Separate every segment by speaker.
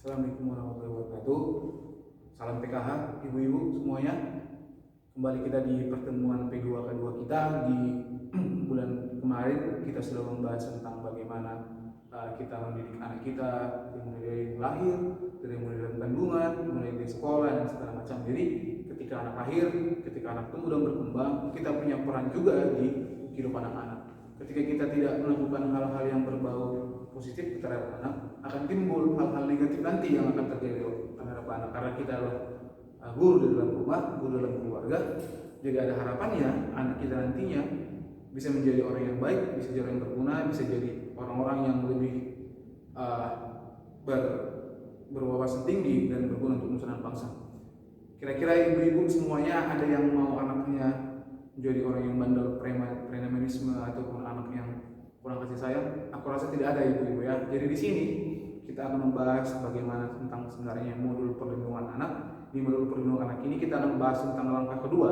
Speaker 1: Assalamualaikum warahmatullahi wabarakatuh. Salam PKH, ibu-ibu semuanya. Kembali kita di pertemuan P2 kedua kita. Di bulan kemarin kita sudah membahas tentang bagaimana kita mendidik anak kita dari lahir, dari mulai dalam kandungan, mulai dari sekolah dan segala macam. Jadi ketika anak lahir, ketika anak tumbuh dan berkembang, kita punya peran juga di kehidupan anak-anak. Ketika kita tidak melakukan hal-hal yang berbau positif terhadap anak, akan timbul hal-hal negatif nanti yang akan terjadi terhadap anak. Karena kita adalah guru di dalam rumah, guru dalam keluarga. Jadi ada harapannya anak kita nantinya bisa menjadi orang yang baik, bisa jadi orang yang berguna, bisa jadi orang-orang yang lebih berwawasan tinggi dan berguna untuk nusa dan bangsa. Kira-kira ibu-ibu semuanya ada yang mau anaknya menjadi orang yang bandel, premanisme, ataupun anak yang kurang kasih sayang? Aku rasa tidak ada ibu-ibu ya. Jadi di sini kita akan membahas bagaimana tentang sebenarnya modul perlindungan anak. Di modul perlindungan anak ini kita akan bahas tentang langkah kedua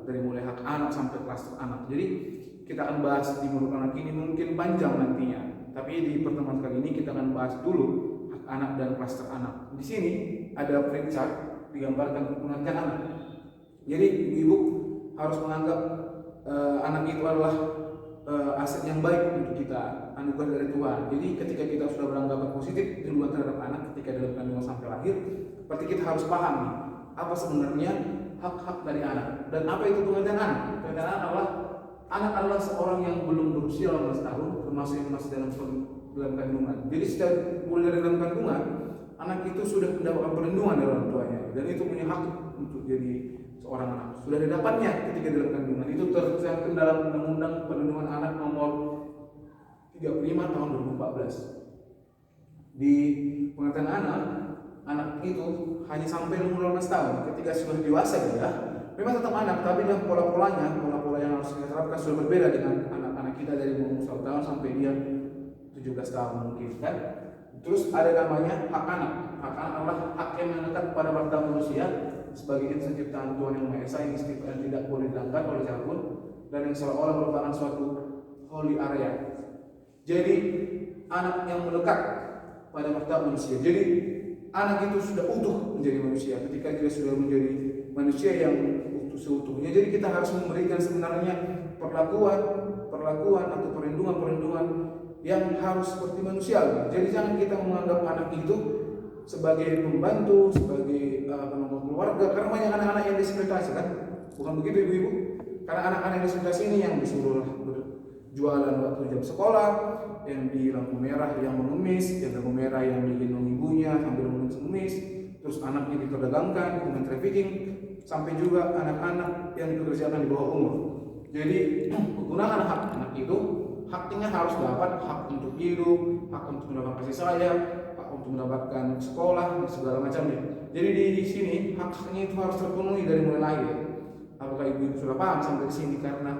Speaker 1: dari mulai hak anak sampai klaster anak. Jadi kita akan bahas di modul anak ini mungkin panjang nantinya. Tapi di pertemuan kali ini kita akan bahas dulu hak anak dan klaster anak. Di sini ada flip chart digambarkan pengertian anak. Jadi ibu harus menganggap anak itu adalah aset yang baik untuk kita, anugerah dari Tuhan. Jadi ketika kita sudah beranggapan positif duluan terhadap anak ketika dalam kandungan sampai lahir, berarti kita harus paham nih, apa sebenarnya hak-hak dari anak dan apa itu pengertian anak. Pengertian anak adalah seorang yang belum berusia 18 tahun, termasuk yang masih dalam kandungan. Jadi sejak mulai dari dalam kandungan, anak itu sudah mendapatkan perlindungan dari orang tuanya dan itu punya hak untuk jadi seorang anak. Sudah didapatnya ketika dalam kandungan. Itu tercantum dalam Undang-Undang Perlindungan Anak nomor 35 tahun 2014. Di pengertian anak itu hanya sampai umur 18 tahun. Ketika sudah dewasa dia, memang tetap anak, tapi dengan pola yang harus kita terapkan sudah berbeda dengan anak-anak kita dari umur 1 tahun sampai dia 17 tahun mungkin kan. Terus ada namanya hak anak. Hak anak adalah hak yang melekat pada warga manusia sebagai insan ciptaan Tuhan Yang Maha Esa yang tidak boleh dilanggar oleh siapapun dan yang seolah-olah merupakan suatu holy area. Jadi anak yang melekat pada martabat manusia. Jadi anak itu sudah utuh menjadi manusia. Ketika dia sudah menjadi manusia yang utuh seutuhnya, jadi kita harus memberikan sebenarnya perlakuan atau perlindungan yang harus seperti manusia. Jadi jangan kita menganggap anak itu sebagai pembantu, sebagai penanggung keluarga, karena banyak anak-anak yang dieksploitasi kan, bukan begitu ibu-ibu? Karena anak-anak yang dieksploitasi ini yang disuruh berjualan waktu jam sekolah, yang di lampu merah yang mengemis, yang lampu merah yang digendong ibunya sambil mengemis, terus anaknya diperdagangkan dengan trafficking, sampai juga anak-anak yang dikerjakan di bawah umur. Jadi penggunaan hak anak itu haknya harus dapat, hak untuk hidup, hak untuk mendapatkan kasih sayang, hak untuk mendapatkan sekolah dan segala macamnya. Jadi di sini haknya itu harus terpenuhi dari mulai lahir. Apakah ibu sudah paham sampai di sini? Karena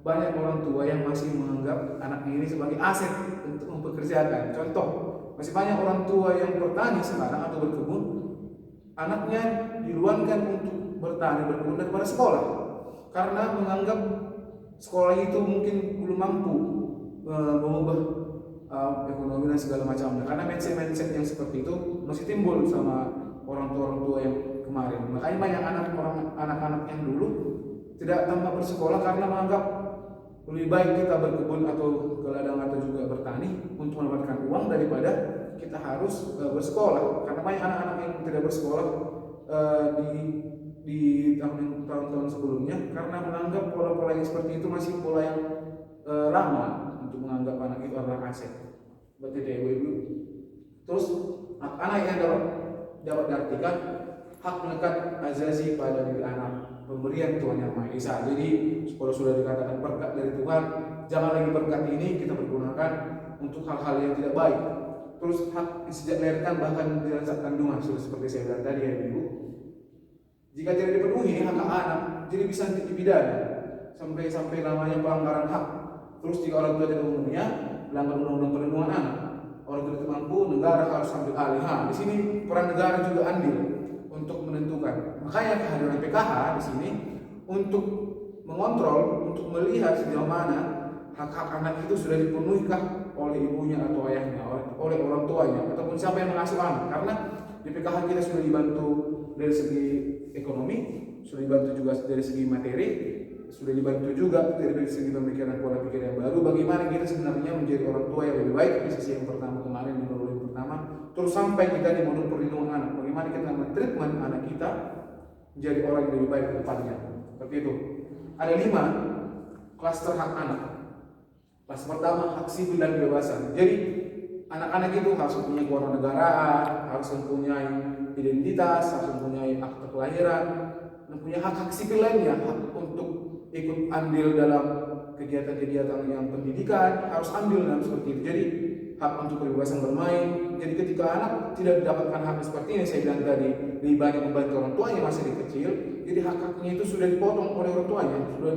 Speaker 1: banyak orang tua yang masih menganggap anaknya ini sebagai aset untuk mempekerjakan. Contoh, masih banyak orang tua yang bertani sekarang atau berkebun, anaknya diluangkan untuk bertani berkebun daripada sekolah, karena menganggap sekolah itu mungkin belum mampu mengubah ekonomi dan segala macamnya. Karena mindset yang seperti itu masih timbul sama orang tua yang kemarin. Makanya banyak anak-anak yang dulu tidak tampak bersekolah karena menganggap lebih baik kita berkebun atau ke ladang atau juga bertani untuk mendapatkan uang daripada kita harus bersekolah. Karena banyak anak-anak yang tidak bersekolah di tahun-tahun sebelumnya karena menganggap pola-pola yang seperti itu masih pola yang lama untuk menganggap anak itu adalah aset. Berarti dari ibu. Terus anak yang dapat diartikan hak melekat azazi pada diri anak, pemberian Tuhan Yang Maha Esa. Jadi kalau sudah dikatakan berkat dari Tuhan, jangan lagi berkat ini kita pergunakan untuk hal-hal yang tidak baik. Terus hak sejak dilahirkan bahkan di saat kandungan, sudah seperti saya bilang tadi ya ibu. Jika tidak dipenuhi hak anak, jadi bisa dipidana sampai namanya pelanggaran hak. Terus jika orang tua tidak memenuhinya, melanggar undang-undang perlindungan anak, orang tua tidak mampu, negara harus ambil alih. Di sini peran negara juga andil untuk menentukan. Makanya kehadiran PKH di sini untuk mengontrol, untuk melihat sejauh mana hak-hak anak itu sudah dipenuhikah oleh ibunya atau ayahnya, oleh orang tuanya, ataupun siapa yang mengasuh anak. Karena di PKH kita sudah dibantu dari segi ekonomi, sudah dibantu juga dari segi materi, sudah dibantu juga dari segi pemikiran pola pikir yang baru. Bagaimana kita sebenarnya menjadi orang tua yang lebih baik di sisi yang pertama kemarin, di modul yang pertama, terus sampai kita di modul perlindungan anak. Bagaimana kita men-treatment anak kita menjadi orang yang lebih baik ke depannya. Seperti itu. Ada 5 klaster hak anak. Klaster pertama, hak sipil dan kebebasan. Jadi anak-anak itu harus mempunyai kewarganegaraan, harus mempunyai identitas, harus mempunyai akte kelahiran, mempunyai hak-hak sipil lainnya, hak untuk ikut andil dalam kegiatan-kegiatan yang pendidikan, harus andil dalam seperti itu. Jadi hak untuk kebebasan bermain. Jadi ketika anak tidak mendapatkan hak seperti ini, saya bilang tadi, lebih banyak membantu orang tuanya masih di kecil, jadi hak-haknya itu sudah dipotong oleh orang tuanya, sudah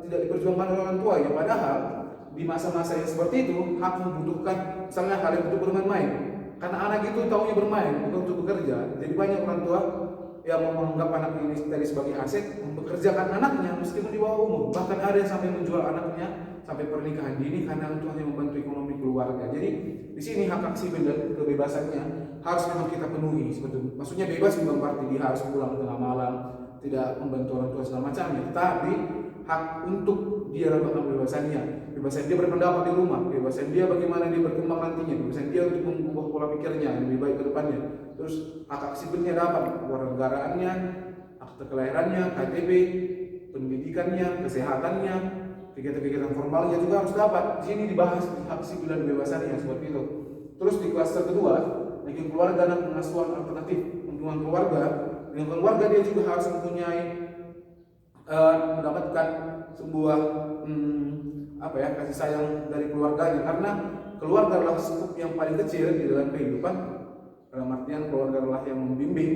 Speaker 1: tidak diperjuangkan oleh orang tuanya. Padahal di masa-masa yang seperti itu, hak membutuhkan misalnya hal yang untuk bermain-main. Karena anak itu tahunya bermain, bukan untuk bekerja. Jadi banyak orang tua yang menganggap anak ini tadi sebagai aset, mempekerjakan anaknya meskipun di bawah umur. Bahkan ada yang sampai menjual anaknya sampai pernikahan dini karena untuk hanya membantu ekonomi keluarga. Jadi di sini hak sipil dan kebebasannya harus memang kita penuhi. Sebetulnya, maksudnya bebas bukan berarti dia harus pulang tengah malam, tidak membantu orang tua segala macamnya. Tapi hak untuk dia dapat kebebasannya, kebebasan dia berpendapat di rumah, kebebasan dia bagaimana dia berkembang nantinya, kebebasan dia untuk mengubah pola pikirnya yang lebih baik ke depannya. Terus hak sipilnya dapat, kewargaraannya, akte kelahirannya, KTP, pendidikannya, kesehatannya, kegiatan-kegiatan formalnya juga harus dapat. Di sini dibahas hak sipil dan kebebasannya seperti itu. Terus di klaster kedua, lingkungan keluarga dan pengasuhan alternatif. Lingkungan keluarga dia juga harus mempunyai mendapatkan sebuah kasih sayang dari keluarganya, karena keluarga adalah skup yang paling kecil di dalam kehidupan. Dalam artian keluarga adalah yang membimbing,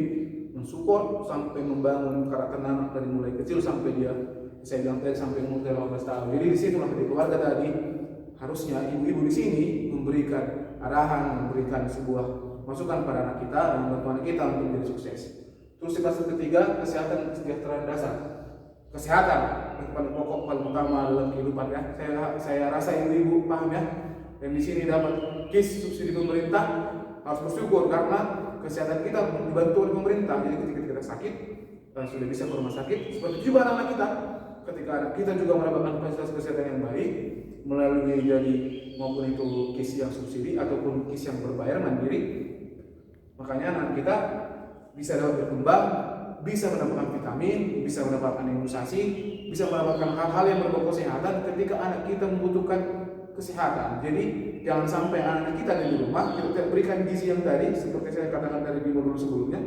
Speaker 1: mensupport sampai membangun karakter anak dari mulai kecil sampai dia, saya bilang tadi, sampai umur 18 tahun. Jadi di situlah di keluarga tadi harusnya ibu-ibu di sini memberikan arahan, memberikan sebuah masukan pada anak kita dan membantu anak kita untuk menjadi sukses. Terus di klaster ketiga, kesehatan dan kesejahteraan dasar. Kesehatan yang paling pokok, paling utama dalam kehidupan ya. Saya rasa ibu-ibu paham ya. Dan di sini dapat KIS subsidi pemerintah, harus bersyukur karena kesehatan kita dibantu oleh pemerintah. Jadi ketika kita sakit sudah bisa ke rumah sakit. Seperti juga anak kita, ketika anak kita juga mendapatkan fasilitas kesehatan yang baik melalui jadi maupun itu KIS yang subsidi ataupun KIS yang berbayar mandiri, makanya anak kita bisa dapat berkembang, bisa mendapatkan vitamin, bisa mendapatkan imunisasi, bisa mendapatkan hal-hal yang berbau kesehatan ketika anak kita membutuhkan kesehatan. Jadi jangan sampai anak kita di rumah kita berikan gizi yang tadi seperti saya katakan tadi di modul sebelumnya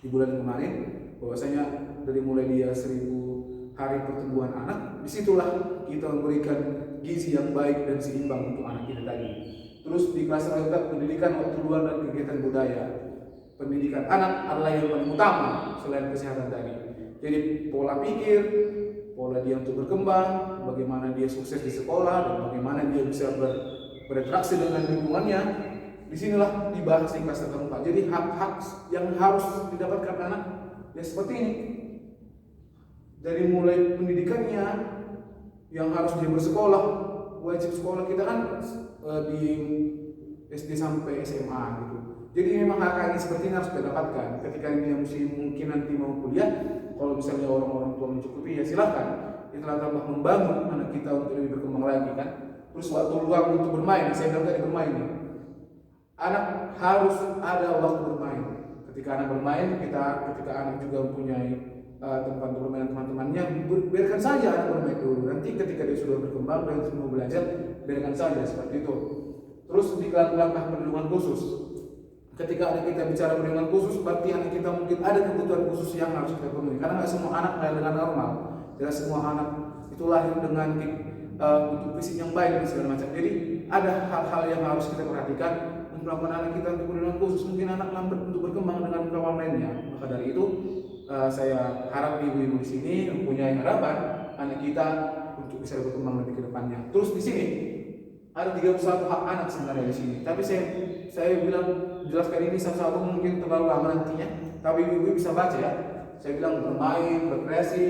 Speaker 1: di bulan kemarin, bahwasanya dari mulai dia 1000 hari pertumbuhan anak, disitulah kita memberikan gizi yang baik dan seimbang untuk anak kita tadi. Terus di kelas lanjut pendidikan waktu luang dan kegiatan budaya. Pendidikan anak adalah yang paling utama selain kesehatan tadi. Jadi pola pikir, pola dia untuk berkembang, bagaimana dia sukses di sekolah dan bagaimana dia bisa berinteraksi dengan lingkungannya. Disinilah dibahas di kelas keempat. Jadi hak-hak yang harus didapatkan anak ya seperti ini. Dari mulai pendidikannya yang harus dia bersekolah, wajib sekolah kita kan di SD sampai SMA gitu. Jadi memang hak ini seperti ini harus didapatkan. Ketika dia mungkin nanti mau kuliah, kalau misalnya orang-orang tua mencukupi ya silahkan. Itulah tambah membangun anak kita untuk lebih berkembang lagi kan. Terus waktu luang untuk bermain, saya bilang tadi bermain nih. Anak harus ada waktu bermain. Ketika anak bermain, ketika anak juga mempunyai tempat bermain teman-temannya, biarkan saja anak bermain dulu. Nanti ketika dia sudah berkembang dan semua belajar, biarkan saja seperti itu. Terus di langkah perlindungan khusus. Ketika anak kita bicara perlindungan khusus, berarti anak kita mungkin ada kebutuhan khusus yang harus kita penuhi. Karena nggak semua anak lahir dengan normal. Tidak semua anak itu lahir dengan untuk fisik yang baik dan segala macam. Jadi ada hal-hal yang harus kita perhatikan untuk melakukan anak kita untuk perlindungan khusus. Mungkin anak lambat untuk berkembang dengan kawan lainnya. Maka dari itu saya harap ibu-ibu di sini mempunyai harapan anak kita untuk bisa berkembang lebih ke depannya. Terus di sini ada 31 hak anak sebenarnya di sini. Tapi saya bilang jelaskan ini satu-satu mungkin terlalu lama nantinya. Tapi ibu bisa baca ya. Saya bilang bermain, berkreasi,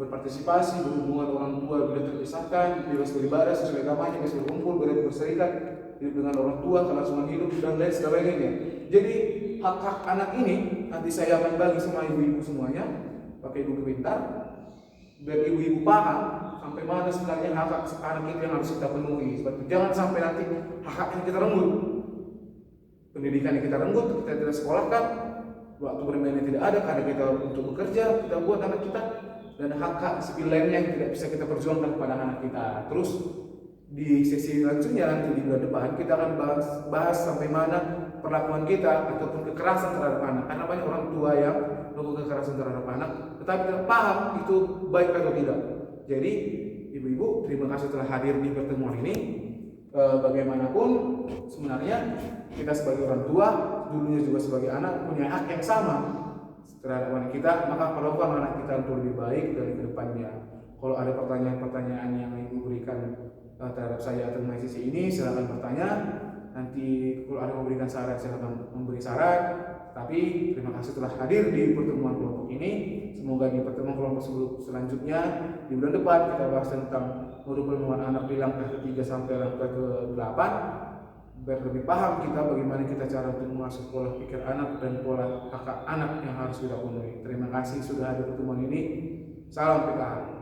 Speaker 1: berpartisipasi, berhubungan orang tua bila terpisahkan, bebas beribadah sesuai agamanya, bebas berkumpul, bebas berserikat, hidup dengan orang tua, kelangsungan hidup, dan lain sebagainya. Jadi hak-hak anak ini nanti saya akan bagi sama ibu-ibu semuanya, pakai buku pintar, biar ibu-ibu paham sampai mana sebenarnya hak-hak anak itu yang harus kita penuhi. Sebab itu jangan sampai nanti hak-hak yang kita renggut, pendidikan yang kita renggut, kita tidak sekolahkan, waktu bermainnya tidak ada, karena kita untuk bekerja, kita buat anak kita, dan hak-hak sipil lainnya yang tidak bisa kita perjuangkan kepada anak kita. Terus di sesi selanjutnya nanti di bulan depan kita akan bahas sampai mana perlakuan kita ataupun kekerasan terhadap anak, karena banyak orang tua yang melakukan kekerasan terhadap anak tetapi tidak paham itu baik atau tidak. Jadi ibu-ibu, terima kasih telah hadir di pertemuan ini. Bagaimanapun sebenarnya kita sebagai orang tua, dulunya juga sebagai anak, punya hak yang sama terhadap anak kita, maka perlakukan anak kita untuk lebih baik dari kedepannya. Kalau ada pertanyaan-pertanyaan yang ibu berikan terhadap saya atau sesi ini, silakan bertanya. Nanti kalau ada memberikan saran, silakan memberi saran. Tapi terima kasih telah hadir di pertemuan kelompok ini. Semoga di pertemuan kelompok selanjutnya di bulan depan kita bahas tentang modul perlindungan anak di langkah ke-3 sampai langkah ke-8, biar lebih paham kita bagaimana kita cara untuk mengasuh pola pikir anak dan pola hak anak yang harus kita penuhi. Terima kasih sudah hadir pertemuan ini. Salam PKH.